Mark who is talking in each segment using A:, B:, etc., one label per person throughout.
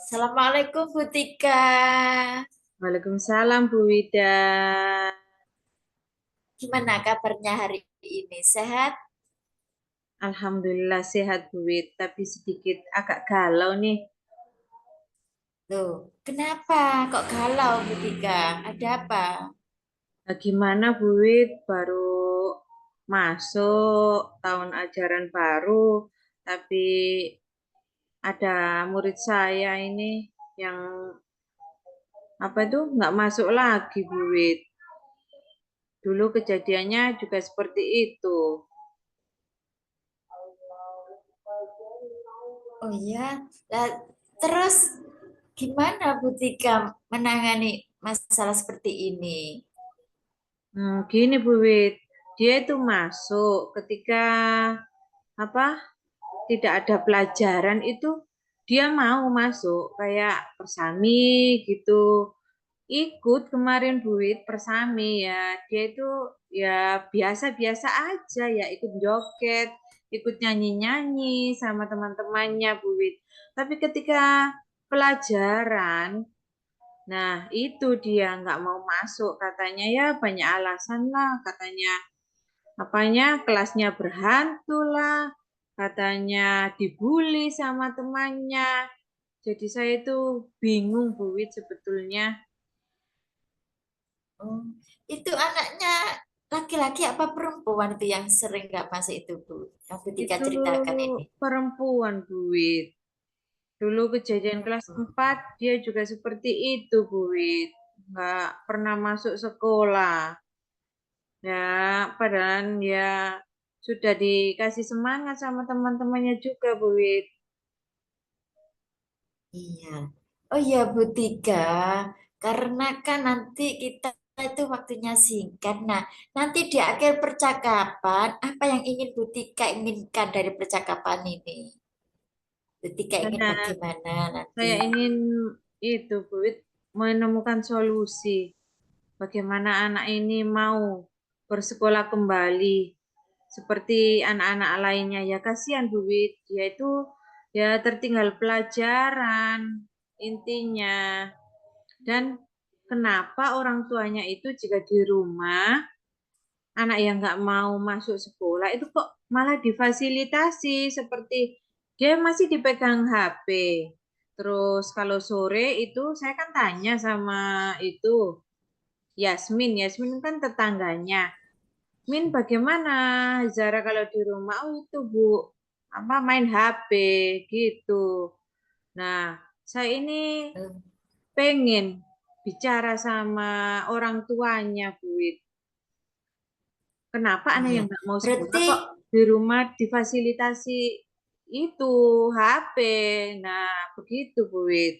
A: Assalamualaikum Bu Tika.
B: Waalaikumsalam Bu Wida.
A: Gimana kabarnya hari ini? Sehat?
B: Alhamdulillah sehat Bu Wid, tapi sedikit agak galau nih.
A: Loh, kenapa kok galau Bu Tika? Ada apa?
B: Nah, gimana Bu Wid? Baru masuk tahun ajaran baru, tapi ada murid saya ini yang apa itu nggak masuk lagi Bu Wid. Dulu kejadiannya juga seperti itu.
A: Oh ya, lah, terus gimana Bu Tika menangani masalah seperti ini?
B: Gini Bu Wid, dia itu masuk ketika apa tidak ada pelajaran itu dia mau masuk kayak persami gitu, ikut kemarin Buit persami ya, dia itu ya biasa-biasa aja ya, ikut joget, ikut nyanyi-nyanyi sama teman-temannya Buit. Tapi ketika pelajaran, nah itu dia nggak mau masuk, katanya ya banyak alasan lah, katanya apanya kelasnya berhantu lah, katanya dibully sama temannya. Jadi saya itu bingung Bu Wid sebetulnya.
A: Oh, itu anaknya laki-laki apa perempuan itu yang sering nggak masuk itu Bu? Yang Bu Tika
B: Itu
A: ceritakan ini.
B: perempuan Bu Wid. Dulu kejadian kelas 4 dia juga seperti itu Bu Wid. Nggak pernah masuk sekolah. Ya padahal ya sudah dikasih semangat sama teman-temannya juga Bu Wid.
A: Iya. Oh iya Bu Tika, karena kan nanti kita itu waktunya singkat. Nah, nanti di akhir percakapan, apa yang ingin Bu Tika inginkan dari percakapan ini? Bu Tika ingin
B: Saya
A: bagaimana nanti?
B: Saya ingin itu, Bu, menemukan solusi. Bagaimana anak ini mau bersekolah kembali seperti anak-anak lainnya. Ya kasihan, Bu Wid. Dia itu ya tertinggal pelajaran intinya. Dan kenapa orang tuanya itu jika di rumah anak yang nggak mau masuk sekolah itu kok malah difasilitasi seperti dia masih dipegang HP. Terus kalau sore itu saya kan tanya sama itu Yasmin, Yasmin kan tetangganya. Min bagaimana Zara kalau di rumah? Oh itu Bu, apa main HP gitu. Nah, saya ini
A: Eh,
B: pengen bicara sama orang tuanya, Bu. Kenapa anak
A: Iya,
B: yang nggak mau sekolah
A: berarti
B: kok di rumah difasilitasi itu HP? Nah, begitu Bu Wid.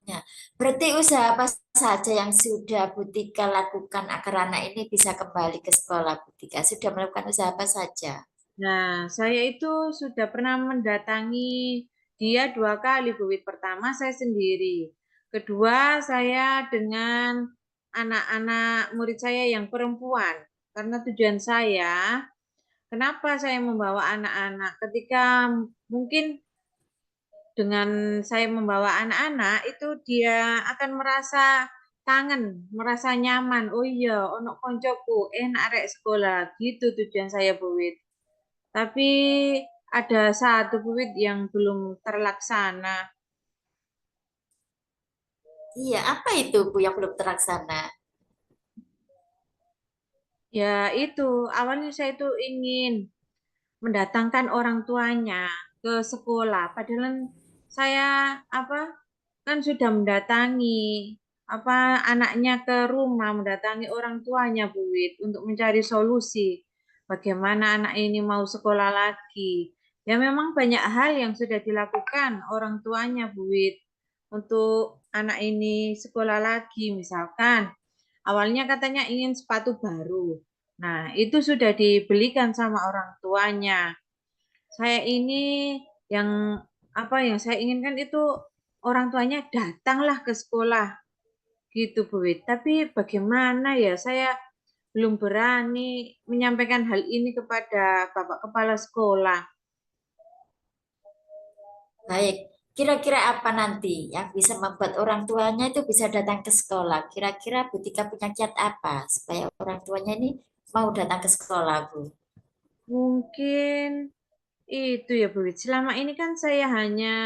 A: ya, berarti usaha apa saja yang sudah Bu Tika lakukan agar anak ini bisa kembali ke sekolah Bu Tika? Sudah melakukan usaha apa saja?
B: Nah, saya itu sudah pernah mendatangi dia 2 kali Bu Wid. Pertama saya sendiri. Kedua saya dengan anak-anak murid saya yang perempuan. Karena tujuan saya, kenapa saya membawa anak-anak? Ketika mungkin dengan saya membawa anak-anak itu dia akan merasa kangen, merasa nyaman. Oh iya, ono koncoku, enak arek sekolah. Gitu tujuan saya Bu Wid. Tapi ada satu Bu Wid yang belum terlaksana.
A: Iya, apa itu Bu yang belum terlaksana?
B: Ya itu, awalnya saya itu ingin mendatangkan orang tuanya ke sekolah. Padahal saya apa kan sudah mendatangi apa anaknya ke rumah, mendatangi orang tuanya Bu Wid untuk mencari solusi bagaimana anak ini mau sekolah lagi. Ya memang banyak hal yang sudah dilakukan orang tuanya Bu Wid untuk anak ini sekolah lagi. Misalkan awalnya katanya ingin sepatu baru. Nah, itu sudah dibelikan sama orang tuanya. Saya ini yang apa yang saya inginkan itu orang tuanya datanglah ke sekolah gitu Bu Wid. Tapi bagaimana ya saya belum berani menyampaikan hal ini kepada Bapak Kepala Sekolah.
A: Baik, kira-kira apa nanti yang bisa membuat orang tuanya itu bisa datang ke sekolah? Kira-kira Bu Tika punya kiat apa supaya orang tuanya ini mau datang ke sekolah, Bu?
B: Mungkin itu ya Bu Wit. Selama ini kan saya hanya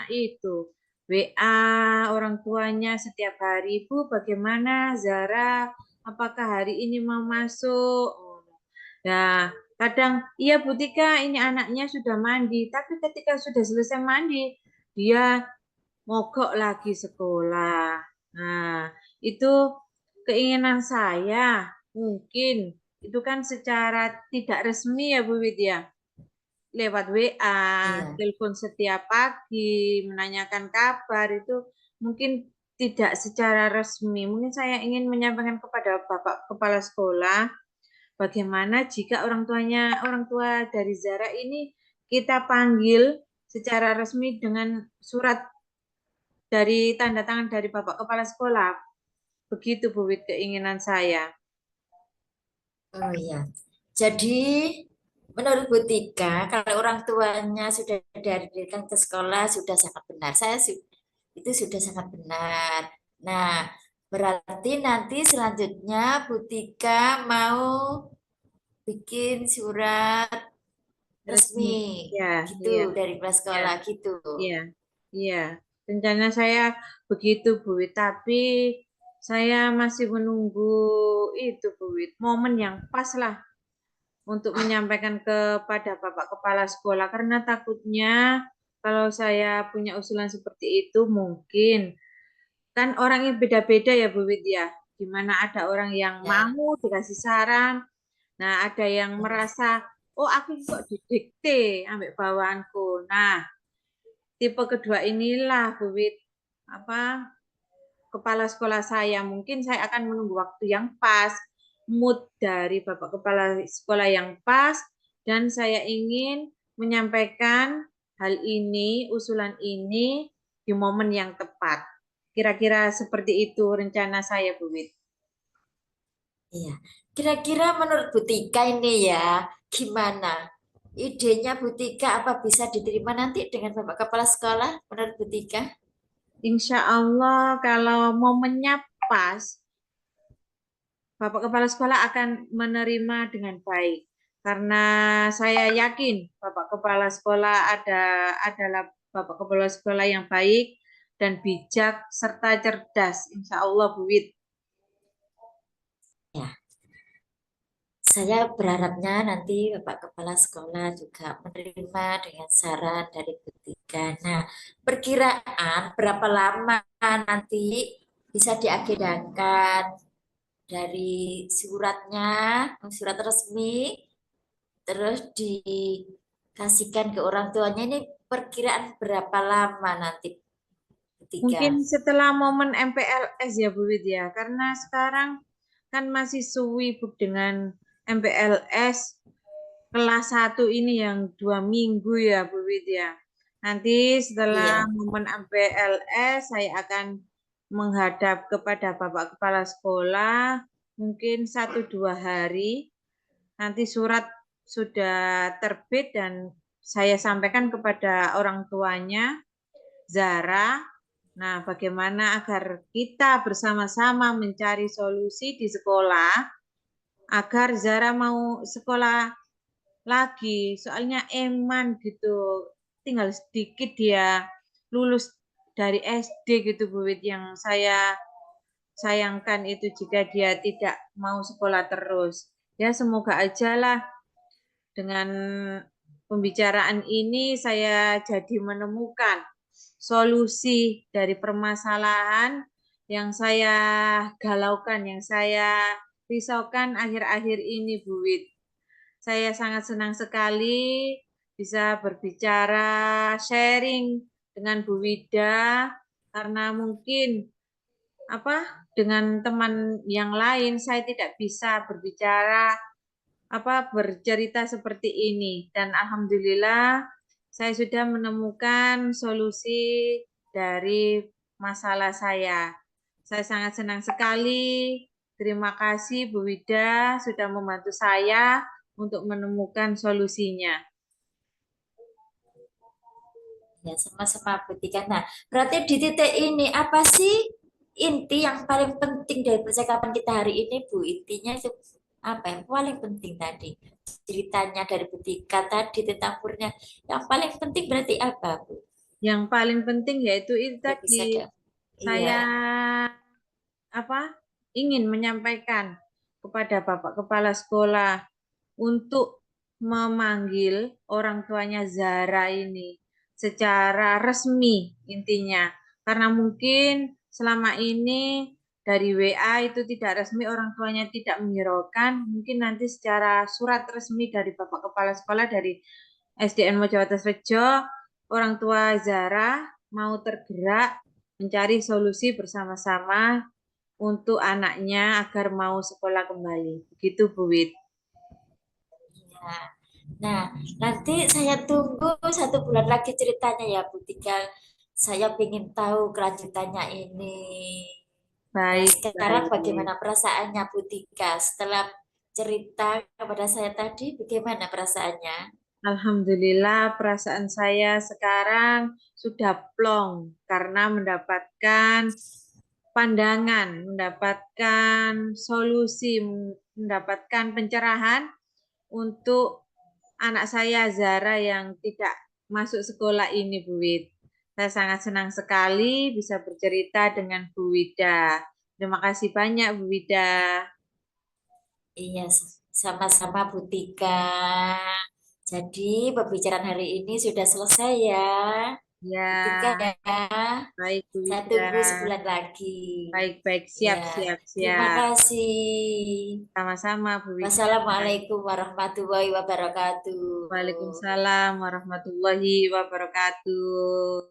B: itu WA orang tuanya setiap hari. Bu, bagaimana Zara? Apakah hari ini mau masuk? Nah, kadang iya Bu Tika ini anaknya sudah mandi, tapi ketika sudah selesai mandi, dia mogok lagi sekolah. Nah, itu keinginan saya. Mungkin itu kan secara tidak resmi ya Bu Widya. Lewat WA,
A: Iya.
B: telepon setiap pagi, menanyakan kabar itu mungkin tidak secara resmi. Mungkin saya ingin menyampaikan kepada Bapak Kepala Sekolah bagaimana jika orang tua dari Zara ini kita panggil secara resmi dengan surat dari tanda tangan dari Bapak Kepala Sekolah. Begitu Bu Wit keinginan saya.
A: Oh iya. Jadi menurut Bu Tika, kalau orang tuanya sudah didirikan ke sekolah sudah sangat benar. Itu sudah sangat benar. Nah, berarti nanti selanjutnya Bu Tika mau bikin surat resmi
B: Resmi. Ya,
A: gitu
B: iya,
A: dari kepala
B: iya,
A: sekolah gitu.
B: iya, iya. Rencana saya begitu Bu Wit, tapi saya masih menunggu itu Bu Wit, momen yang pas lah untuk menyampaikan kepada Bapak Kepala Sekolah karena takutnya kalau saya punya usulan seperti itu mungkin kan orangnya beda-beda ya Bu Widya. Gimana ada orang yang
A: Ya,
B: mau dikasih saran, nah ada yang merasa oh aku kok didikte ambek bawaanku. Nah, tipe kedua inilah Bu Wid apa kepala sekolah saya. Mungkin saya akan menunggu waktu yang pas, mood dari Bapak Kepala Sekolah yang pas, dan saya ingin menyampaikan hal ini, usulan ini di momen yang tepat. Kira-kira seperti itu rencana saya, Bu Wid.
A: iya. Kira-kira menurut Bu Tika ini ya, gimana? Idenya Bu Tika apa bisa diterima nanti dengan Bapak Kepala Sekolah menurut Bu Tika?
B: Insya Allah kalau momennya pas, Bapak Kepala Sekolah akan menerima dengan baik. Karena saya yakin Bapak Kepala Sekolah adalah Bapak Kepala Sekolah yang baik dan bijak serta cerdas. Insya Allah Bu Wid.
A: Ya, saya berharapnya nanti Bapak Kepala Sekolah juga menerima dengan saran dari Bu Tika. Nah, perkiraan berapa lama nanti bisa diagendakan dari suratnya, surat resmi, terus dikasihkan ke orang tuanya ini perkiraan berapa lama nanti ketika
B: Mungkin setelah momen MPLS ya Bu Wid ya. Karena sekarang kan masih sibuk dengan MPLS kelas 1 ini yang 2 minggu ya Bu Wid ya. Nanti setelah
A: iya
B: momen MPLS saya akan menghadap kepada Bapak Kepala Sekolah mungkin 1-2 hari. Nanti surat sudah terbit dan saya sampaikan kepada orang tuanya Zara. Nah, bagaimana agar kita bersama-sama mencari solusi di sekolah agar Zara mau sekolah lagi, soalnya eman gitu. Tinggal sedikit dia lulus dari SD gitu Bu Wit yang saya sayangkan itu jika dia tidak mau sekolah terus. Ya semoga aja lah dengan pembicaraan ini saya jadi menemukan solusi dari permasalahan yang saya galaukan, yang saya risaukan akhir-akhir ini Bu Wit. Saya sangat senang sekali bisa berbicara, sharing dengan Bu Wida karena mungkin dengan teman yang lain saya tidak bisa berbicara bercerita seperti ini dan alhamdulillah saya sudah menemukan solusi dari masalah saya. Saya sangat senang sekali Terima kasih Bu Wida sudah membantu saya untuk menemukan solusinya.
A: Ya, sama-sama buktikan. Nah, berarti di titik ini apa sih inti yang paling penting dari percakapan kita hari ini, Bu? Intinya itu apa yang paling penting tadi? Ceritanya dari Butika tadi tentang purnya. Yang paling penting berarti apa, Bu?
B: Yang paling penting yaitu itu
A: Ya
B: tadi,
A: bisa deh. Iya,
B: saya ingin menyampaikan kepada Bapak Kepala Sekolah untuk memanggil orang tuanya Zara ini secara resmi intinya. Karena mungkin selama ini dari WA itu tidak resmi, orang tuanya tidak menghiraukan. Mungkin nanti secara surat resmi dari Bapak Kepala Sekolah dari SDN Mojowates Rejo, orang tua Zara mau tergerak mencari solusi bersama-sama untuk anaknya agar mau sekolah kembali. Begitu, Bu Wid.
A: iya. Nah, nanti saya tunggu 1 bulan lagi ceritanya ya, Bu Tika. Saya ingin tahu kelanjutannya ini. Nah,
B: Baik,
A: sekarang
B: baik.
A: bagaimana perasaannya Bu Tika setelah cerita kepada saya tadi? Bagaimana perasaannya?
B: Alhamdulillah perasaan saya sekarang sudah plong karena mendapatkan pandangan, mendapatkan solusi, mendapatkan pencerahan untuk anak saya Zara yang tidak masuk sekolah ini, Bu Wid. Saya sangat senang sekali bisa bercerita dengan Bu Wida. Terima kasih banyak, Bu Wida.
A: Iya, sama-sama Bu Tika. Jadi pembicaraan hari ini sudah selesai ya. Bu Tika
B: Ya,
A: ya.
B: baik, Bu
A: Saya
B: Wida.
A: tunggu 1 bulan lagi.
B: Baik-baik,
A: Ya,
B: siap, siap,
A: terima
B: siap.
A: kasih.
B: Sama-sama, Bu Wida.
A: Wassalamualaikum warahmatullahi wabarakatuh.
B: Waalaikumsalam warahmatullahi wabarakatuh.